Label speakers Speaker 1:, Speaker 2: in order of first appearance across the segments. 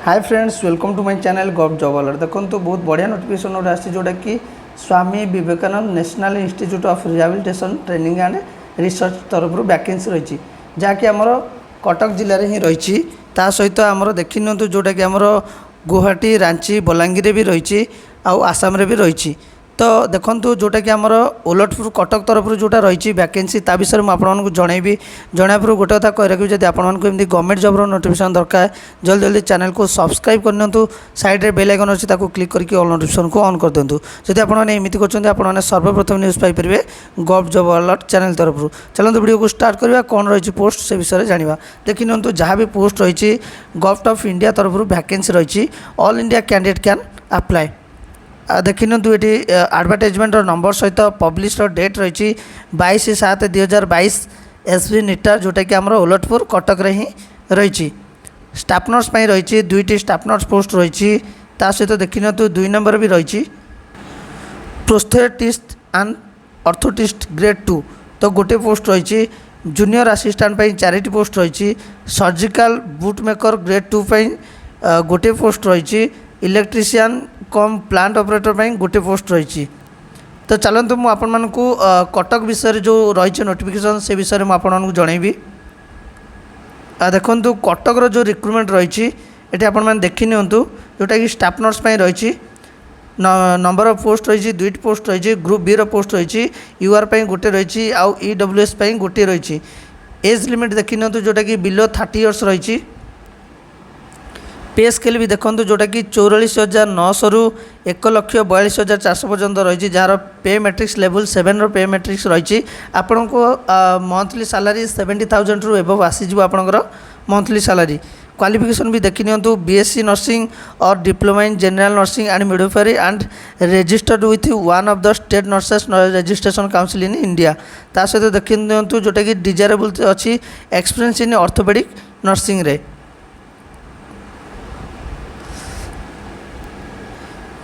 Speaker 1: Hi friends, welcome to my channel gov job alert. देखो तो बहुत बढ़िया नोटिफिकेशन गोटे आसी जोटा कि Swami Vivekananda national institute of rehabilitation training and research तरफ वैकेंसी रही जहाँकि आमर कटक जिले में ही रही। ता सहित आमर देखी नियंतु जोटा कि आमर गुवाहाटी, रांची, बलांगीर भी रही आसाम रे भी रही। तो देखो जोटा कि आमर ओलटपुर कटक तरफ जोटा रही वैकेंसी ता विषय में आपको जनइबी। जनइबा पूर्व गोटे कथा कही रखी जब आपको एमती गवर्नमेंट जॉब्र नोटिफिकेशन दरकार जल्दी जल्दी चैनल को सब्सक्राइब करनी। साइड बेल आइकन अच्छी क्लिक करके ऑल नोटिफिकेशन को ऑन कर दिंतु। जब आपमती कर सर्वप्रथम न्यूज़ पाइपर गव जॉब अलर्ट चैनल तरफ। चलते वीडियो को स्टार्ट करवा कौन रही पोस्ट से विषय जाना। देखी नियंतु जहाँ भी पोस्ट रही गवर्नमेंट ऑफ इंडिया तरफ वैकेंसी रही all India candidate can apply. देखी नियंतु ये एडवर्टाइजमेंट नंबर सहित पब्लिश डेट रही 22/7/2022 एसबी निटा जोटा कि आम ओलटपुर कटक रे ही रही। स्टाफ नर्स रही दुईटी स्टाफ नर्स पोस्ट रही। सहित देखी नियंतु 2 नंबर भी रही प्रोस्थेटिस्ट एंड ऑर्थोटिस्ट ग्रेड 2 तो गोटे पोस्ट रही। जूनियर असिस्टेंट 4टी पोस्ट रही। सर्जिकल बूट मेकर ग्रेड 2 गोटे पोस्ट रही। इलेक्ट्रीशियन कम प्लांट ऑपरेटर गोटे पोस्ट रही। तो चलते मुझे आपण मानक कटक विषय जो रही नोटिफिकेशन से विषय में आपको जनइबी। देखो कटक जो रिक्रुटमेंट रही ये आपने देखी नियंतु जोटा कि स्टाफ नर्स रही नंबर ऑफ पोस्ट रही 2टी पोस्ट रही। ग्रुप बी रो पोस्ट रही यूआर गोटे रही आउ ईडब्ल्यूएस गोटे रही। एज लिमिट देखी नियंतु जोटा कि बिलो 30 इयर्स रही। पे स्केल भी देखो जोटा कि 44,900 रु 1,42,400 पर्यंत रही जार पे मैट्रिक्स लेवल 7 रो पे मैट्रिक्स रही। आपण को मंथली सैलरी 70,000 रु एबव आसीज आपंकर मंथली सैलरी। क्वालिफिकेशन भी देखी नियंतु बीएससी नर्सिंग और diploma in general nursing and midwifery and registered with one of the state nurses registration council in India. ता सहित देखी नियंतु जोटा कि डिजायरेबल अच्छी एक्सपीरियंस इन ऑर्थोपेडिक नर्सिंग रे।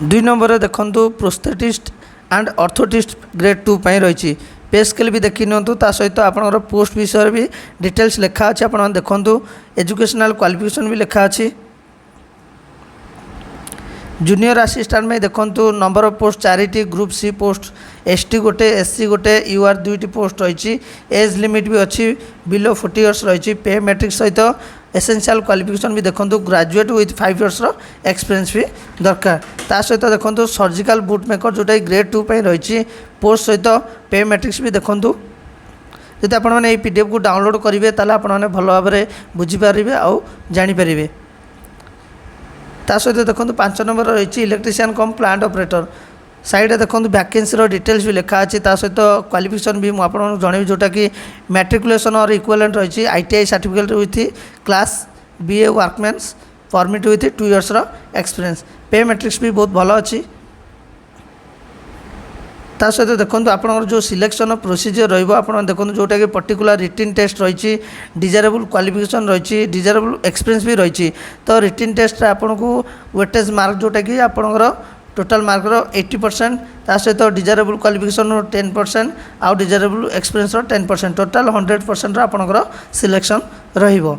Speaker 1: 2 नंबर देखु प्रोस्थेटिस्ट एंड ऑर्थोटिस्ट ग्रेड 2 रही। पे स्केल भी देखी नियंतु सहित आपंकर पोस्ट विषय भी डिटेल्स लिखा अच्छे आप देखु। एजुकेशनल क्वालिफिकेशन भी लिखा अच्छी। जूनियर असिस्टेंट में देखु नंबर ऑफ पोस्ट 4टी ग्रुप सी पोस्ट एसटी गोटे एससी गोटे यूआर 2टी पोस्ट रही। एज लिमिट भी अच्छी बिलो 40 इयर्स रही। पे मैट्रिक सहित एसेंशियल क्वालिफिकेशन भी देखो ग्रेजुएट विथ 5 इयर्स एक्सपीरियंस भी दरकार। ता सहित देखो सर्जिकल बूट मेकर जोटा ग्रेड 2 रही पोस्ट सहित पे मैट्रिक्स भी देखो। जब आपने पीडीएफ को डाउनलोड करेंगे ताला आपने भल भाव में बुझीपारे आउ जानीपारे। ता सहित देखो 5 नंबर रही इलेक्ट्रीशियन कम प्लांट ऑपरेटर। साइड देखो वैकेंसी डिटेल्स भी लिखा अच्छी। सहित क्वालिफिकेशन भी मुझे जनइबी जोटा कि मैट्रिकुलेशन और इक्विवेलेंट रही ITI certificate with class BA workman's permit with 2 years experience. Pay matrix भी बहुत भल अच्छी। ता सहित देखो आपंकर जो सिलेक्शन प्रोसीजर रहा देखो जोटा कि पर्टिकुलर रिटिन टेस्ट रही डिजायरेबल क्वालिफिकेशन रही डिजायरेबल एक्सपीरियंस भी रही। तो रिटिन टेस्ट आपन को वेटेज मार्क जोटा कि आपंकर टोटाल मार्कर 80% ता सहित डिजायरेबल क्वालिफिकेशन 10% आउ डिजायरेबल एक्सपीरियंस 10% टोटाल 100% आपंकर सिलेक्शन रहिबो।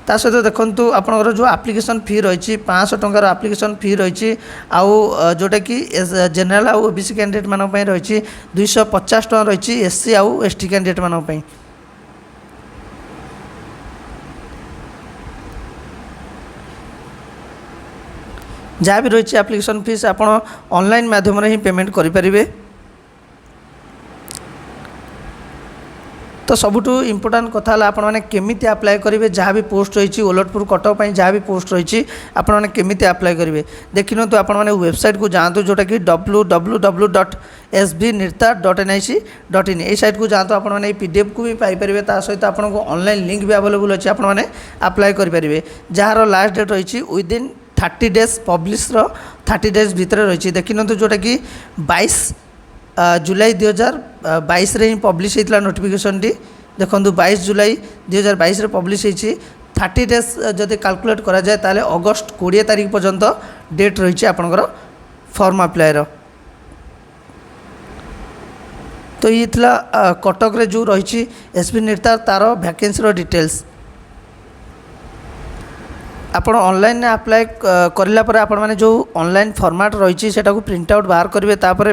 Speaker 1: ता सहित देखो आपंकर जो एप्लिकेशन फी रही 500 टंकार एप्लिकेशन फी रही आउ जोटा कि जनरल आउ ओबीसी कैंडिडेट मान रही 250 टका रही एससी आउ एसटी कैंडिडेट मान। जहाँ भी रही एप्लिकेशन फीस आप ऑनलाइन माध्यम ही पेमेंट करेंगे। तो सबुठू इम्पोर्टाट कथा आपने केमिति अप्लाई करेंगे जहाँ भी पोस्ट रही ओलटपुर कटक जहाँ भी पोस्ट रही आपने केमिति अप्लाई करेंगे। देखी तो आपने वेबसाइट को जातु जोटा कि www.sbnirta.nic.in ये साइट को जातु आपने पीडीएफ को भी पाइपर। सहित आपको ऑनलाइन लिंक भी अवेलेबल अच्छे आपने अप्लाई करेंगे जार लास्ट डेट रही विदिन 30 डेज पब्लिश 30 डेज भितर रही। देखी तो जोटा कि 22 जुलाई 2022 रे पब्लिश होता नोटिफिकेशन टी। देखो 22 जुलाई 2022 रे पब्लिश होती 30 डेज जदि कैलकुलेट करा जाए ताले अगस्त 20 तारीख पर्यंत डेट रही आपंकर फॉर्म अप्लाई। तो ये कटक रे जो रही एसबी निर्ता तार वैकेंसी डिटेल्स। ଆପଣ ଅନଲାଇନ୍ ଆପ୍ଲାଏ କରିଲା ପରେ ଆପଣମାନେ ଯେଉଁ ଅନଲାଇନ୍ ଫର୍ମାଟ୍ ରହିଛି ସେଟାକୁ ପ୍ରିଣ୍ଟ ଆଉଟ୍ ବାହାର କରିବେ। ତାପରେ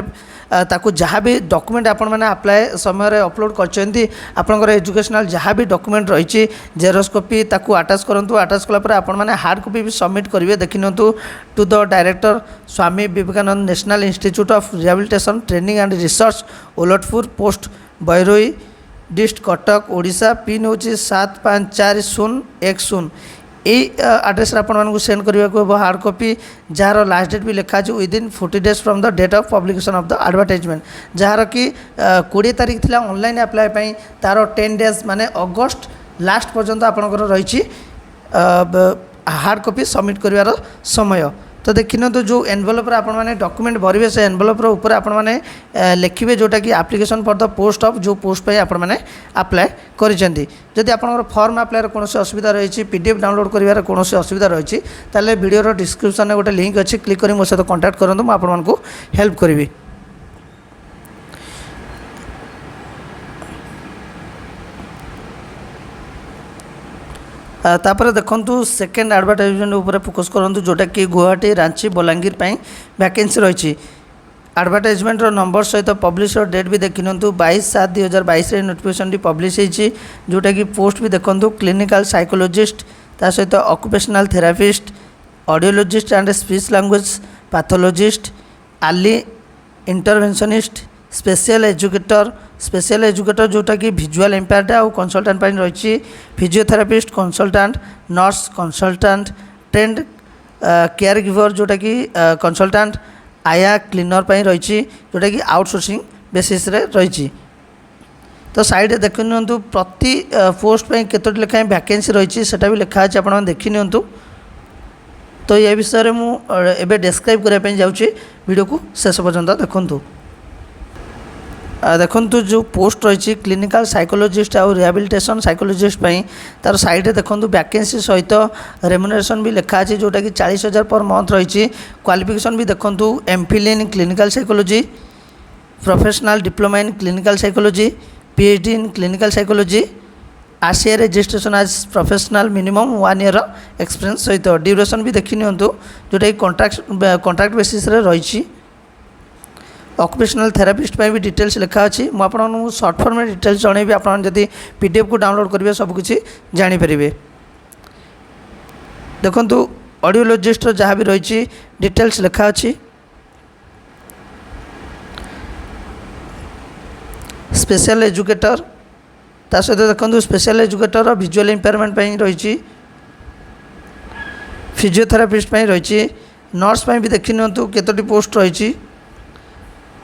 Speaker 1: ତାକୁ ଯାହା ବି ଡକୁମେଣ୍ଟ ଆପଣମାନେ ଆପ୍ଲାଏ ସମୟରେ ଅପଲୋଡ଼ କରିଛନ୍ତି ଆପଣଙ୍କର ଏଜୁକେସନାଲ୍ ଯାହା ବି ଡକୁମେଣ୍ଟ ରହିଛି ଜେରକ୍ସ କପି ତାକୁ ଆଟାଚ୍ କରନ୍ତୁ। ଆଟାଚ୍ କଲା ପରେ ଆପଣମାନେ ହାର୍ଡ଼ କପି ବି ସବମିଟ୍ କରିବେ। ଦେଖିନିଅନ୍ତୁ to the director Swami Vivekananda national institute of rehabilitation training and research Olatpur post Bairoi dist Cuttack Odisha pin हूँ 754010। यही आड्रेस आपण सेंड करने को हार्ड कॉपी जार लास्ट डेट भी लिखा है within 40 days from the date of publication of the advertisement जार कि 20 तारीख थी ऑनलाइन अप्लाई तार 10 डेज माने अगस्त लास्ट पर्यंत आपंकर रही हार्ड कॉपी सबमिट कर समय। तो देखिए तो जो एनवेलप आपने डॉक्यूमेंट भरवे से एनवेलप ऊपर आपने लिखिए जोटा कि application for the post of जो पोस्ट पे आपने अप्लाई करिसेंती। जदि आपनकर फॉर्म अप्लाई कौन असुविधा रही पीडीएफ डाउनलोड कर कौन असुविधा रही ताले वीडियो डिस्क्रिप्शन में गोटे लिंक अच्छी क्लिक कर मो सहित कांटेक्ट करूँ मुझे आपको हेल्प करी। तापर देखु सेकेंड एडवर्टाइजमेंट उपर फोकस करूँ जोटा कि गुवाहाटी रांची बलांगीर वैकेंसी रही एडवर्टाइजमेंट नंबर सहित पब्लिश डेट भी देखी 22/7/2022 नोटिफिकेशन पब्लिश होती जोटा कि पोस्ट भी देखो क्लिनिकल साइकोलॉजिस्ट ता सहित occupational therapist audiologist and speech language pathologist आली इंटरवेंशनिस्ट स्पेशल एजुकेटर जोटा कि विजुअल इम्पेयर्ड आउ कंसल्टेंट रही physiotherapist consultant nurse consultant trend care giver जोटा कि कंसल्टेंट आया क्लीनर रही जोटा कि आउटसोर्सिंग बेसिस रे रही। तो साइड देखी नियंतु प्रति पोस्ट पे केतोटी लेखाएं वैकेंसी रही भी लिखा है आप देखी नियंतु। तो ये विषय में मुझे डिस्क्राइब करने जाऊँगी वीडियो को शेष पर्यंत देखूँ। देखो जो पोस्ट रही क्लिनिकल साइकोलॉजिस्ट आउ रिहाबिलिटेशन साइकोलॉजिस्ट तार साइड देखो वैकेंसी सहित रेम्युनरेशन भी लिखा है जोटा कि 40,000 पर मंथ रही। क्वालिफिकेशन भी देखो MPhil in clinical psychology professional diploma in clinical psychology PhD in clinical psychology RCI registration as professional minimum 1 year experience सहित ड्यूरेशन भी देखी नियंतु जोटा कि कॉन्ट्रैक्ट बेसिस रे रही। ऑक्युपेशनल थेरापिस्ट भी डिटेल्स लिखा अच्छी मुझे सर्ट फॉर्म में डिटेल्स जनइबी आप पीडीएफ को डाउनलोड करेंगे सबकिछि जानीपर। देखो ऑडियोलॉजिस्ट जहाँ भी रही डिटेल्स लिखा अच्छी स्पेशल एजुकेटर ता सहित देखो स्पेशल एजुकेटर विजुअल इम्पेयरमेंट रही फिजियोथेरापिस्ट रही नर्स भी देखी नियंतु केतोटी पोस्ट रही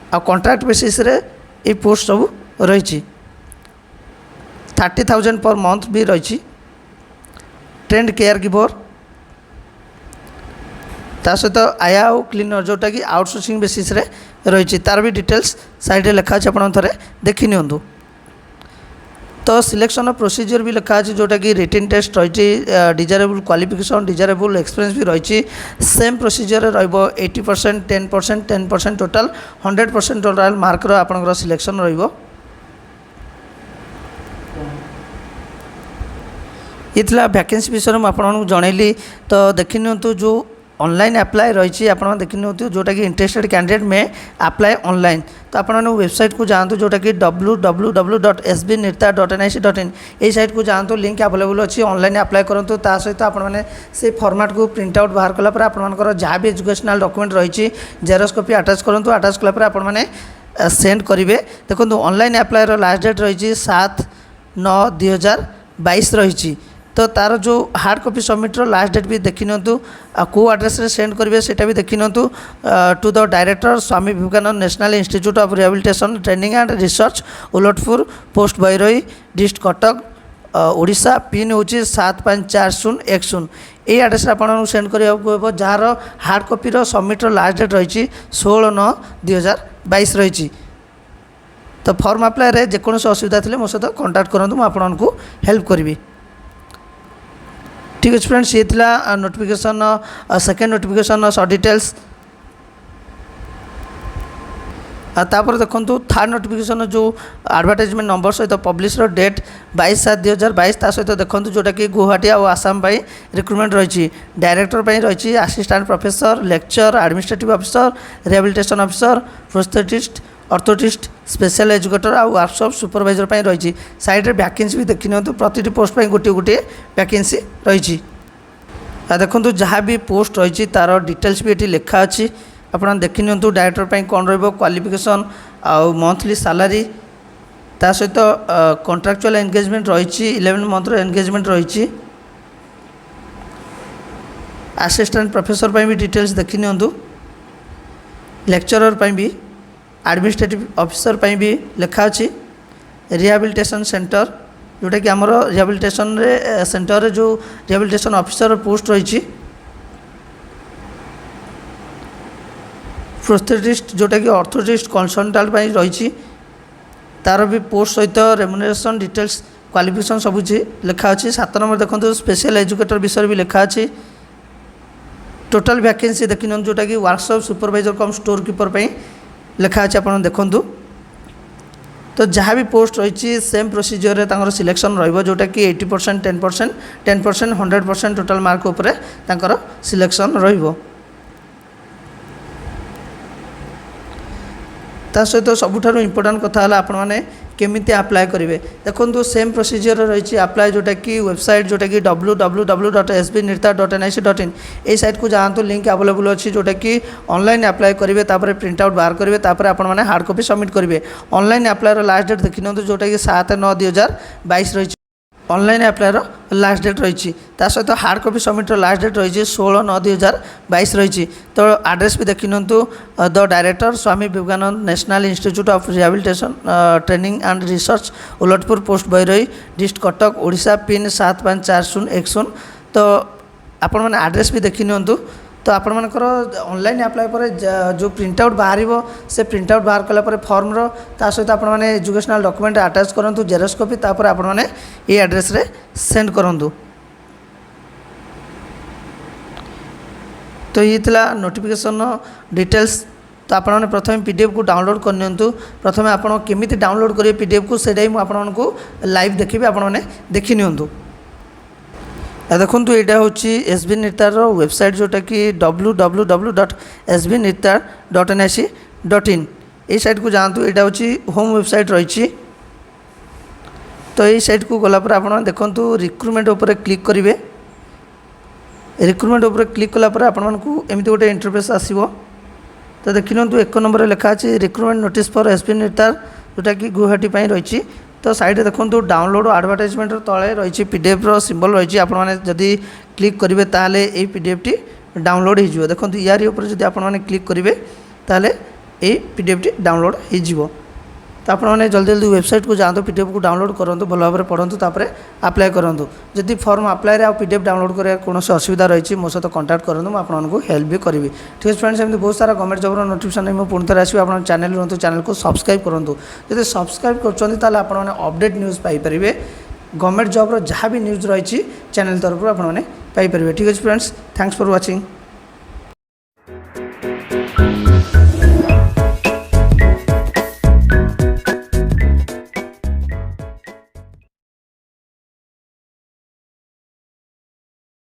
Speaker 1: आ कॉन्ट्रैक्ट बेसिस रे ये पोस्ट सब रही 30,000 पर मंथ भी रही। ट्रेंड केयर गिवर ता सहित आया और क्लीनर जोटा कि आउटसोर्सिंग बेसिस रे रही तार भी डिटेल्स साइड लिखा है आप थे देखी नियंतु। तो सिलेक्शन प्रोसीजर भी लिखा है जोटा कि रिटन टेस्ट रही डिजायरेबल क्वालिफिकेशन डिजायरेबल एक्सपीरियंस भी रही सेम प्रोसीजर रहिबो 80% 10% 10% टोटाल 100% टोटाल मार्कर आपनकर सिलेक्शन रहिबो। ये वैकेंसी विषय में आपको जनइली। तो देखी नियंतु जो ऑनलाइन अप्लाई रही आप देखी नियंतु जोटा कि इंटरेस्टेड कैंडिडेट में अप्लाई ऑनलाइन। तो आप वेबसाइट को जातु जोटा कि www.sbnirta.nic.in ये साइट को जातु लिंक अवेलेबल अच्छी ऑनलाइन अप्लाई करूँ। ता सहित आपने से फॉर्मेट को प्रिंट आउट बाहर कला आपर जहाँ भी एजुकेशनल डॉक्यूमेंट रही जेरक्स कॉपी अटैच करूँ। अटैच कला आपने सेंड करेंगे। देखो ऑनलाइन अप्लाई लास्ट डेट रही 7/9/2022 रही। तो तार जो hard copy submit last date भी देखी नियंतु को एड्रेस रे सेंड करेंगे सेटा भी देखी नियंतु to the director Swami Vivekananda national institute of rehabilitation training and research Olatpur post Bairoi dist Cuttack Odisha pin हूँ 754010। ये एड्रेस आपको सेंड करने जार hard copy submit last date रही 16/9/2022 रही। तो फॉर्म अप्लाई रे जेकोसी असुविधा थी मो सहित कांटेक्ट करूँ मुझे आपको हेल्प करी। ठीक अच्छे फ्रेंड्स ये थिला नोटिफिकेशन सेकेंड नोटिफिकेशन सब डिटेल्स। तापर देखो थर्ड नोटिफिकेशन जो एडवर्टाइजमेंट नंबर सहित पब्लिशर डेट 22/7/2022 ता सहित देखो जोटा कि गुवाहाटी और आसाम रिक्रुटमेंट रही डायरेक्टर रही assistant professor lecture administrative officer rehabilitation officer prosthetist orthotist special educator और वर्कशॉप सुपरवाइजर रही साइड वैकेंसी भी देखी नि प्रति पोस्ट गोटे गोटे वैकेंसी रही देखो जहाँ भी पोस्ट रही तार डिटेल्स भी ये लिखा अच्छी आपड़ देखी नि डायरेक्टर कौन क्वालिफिकेशन आउ मंथली सैलरी ता सहित कॉन्ट्रैक्चुअल एंगेजमेंट रही 11 मंथ एंगेजमेंट रही असिस्टेंट प्रोफेसर भी डिटेल्स देखी नि लेक्चरर भी एडमिनिस्ट्रेटिव ऑफिसर भी लिखा अच्छी रिहेबिलिटेशन सेंटर जोटा कि आमर रिहेबिलिटेशन सेंटर रे जो रिहेबिलिटेशन ऑफिसर पोस्ट रही प्रोस्थेटिस्ट जोटा कि ऑर्थोटिस्ट कंसल्टेंट रही तार भी पोस्ट सहित रेम्युनरेशन डिटेल्स क्वालिफिकेशन सब लिखा अच्छी 7 नंबर देखो स्पेशल एजुकेटर विषय भी लिखा अच्छी टोटल वैकेंसी देखी जोटा कि वर्कशॉप सुपरवाइजर कम स्टोर कीपर लिखा अच्छे आप देखूँ तो जहाँ भी पोस्ट रही सेम प्रोसीजर सिलेक्शन रोटा कि 80% 10% 10% 100% टोटल मार्क उपर सिलेक्शन ता सहित सबुठार इंपोर्टाट कथा आपण मैंने केमिति अप्लाई करेंगे देखो सेम प्रोसीजर रही अप्लाई जोटा कि वेबसाइट जोटा कि www.sbnirta.nic.in ये साइट को जातु लिंक अवेलेबल अच्छी जोटा कि ऑनलाइन अप्लाई करेंगे प्रिंट आउट बाहर करेंगे आपने हार्ड कॉपी सबमिट करेंगे ऑनलाइन अप्लाई लास्ट डेट देखी नि जोटा कि 7/9/2022 रही ऑनलाइन अप्लाई लास्ट डेट रही सहित hard copy submit last date रही 16/9/2022 रही तो एड्रेस भी देखी नि the director Swami Vivekananda national institute of rehabilitation training and research Ulatpur post Bairoi district Cuttack Odisha pin 754010 तो आपण मैंने एड्रेस भी देखी नि तो आपण मानकर ऑनलाइन अप्लाई पर जो प्रिंट आउट बाहर से प्रिंट आउट बाहर कला फॉर्म ता सहित आपण मैंने एजुकेशनल डॉक्यूमेंट अटैच करूँ जेरक्स कॉपी तापर आपण मैंने ये एड्रेस रे सेंड करूँ तो ये थिला नोटिफिकेशन डिटेल्स तो आपण मैंने प्रथम पीडीएफ को डाउनलोड करनी प्रथम आप केमी डाउनलोड करेंगे पीडीएफ को सेटा ही मुझे लाइव देखी आपण मैंने देखी नि देखो यहाँ हूँ एसबी निर्तार वेबसाइट जोटा कि www.sbnirta.nic.in ये साइट को जातु यहाँ हूँ होम वेबसाइट रही तो ये साइट को गलापर आप देखो रिक्रुटमेंट उपर क्लिक करेंगे रिक्रुटमेंट उपर क्लिक कलापर आपमती गोटे इंटरफेस आसो तो देखी नि 1 नंबर लिखा अच्छी रिक्रुटमेंट नोटिस फॉर एसबी निर्तार जोटा कि गुवाहाटी रही तो साइड देखो डाउनलोड एडवर्टाइजमेंट तले रही पीडीएफ सिंबल रही आप क्लिक करेंगे ताले ये पीडीएफ टी डाउनलोड हो देखो यार ऊपर जब आप क्लिक करेंगे ताले ये पीडीएफ टी डाउनलोड हो तो आपने जल्दी जल्दी वेबसाइट को जातु पीडीएफ को डाउनलोड करूँ भल भाव में पढ़ूँ अप्लाई करूँ जदि फॉर्म अप्लाई आउ पीडीएफ डाउनलोड कर कौन असुविधा रही मो सहित कंटाक्ट करूँ मुझे आपको हेल्प भी करी ठीक है फ्रेंड्स एमती बहुत सारा गवर्नमेंट जॉब नोटिफिकेशन मैं पुणी थे आसो आप चैनल रुहतु चैनल को सब्सक्राइब करूँ जब सब्सक्राइब कर update news Piper government job जहाँ भी न्यूज़ रही चैनल तरफ आपने ठीक है फ्रेंड्स थैंक्स फॉर वाचिंग।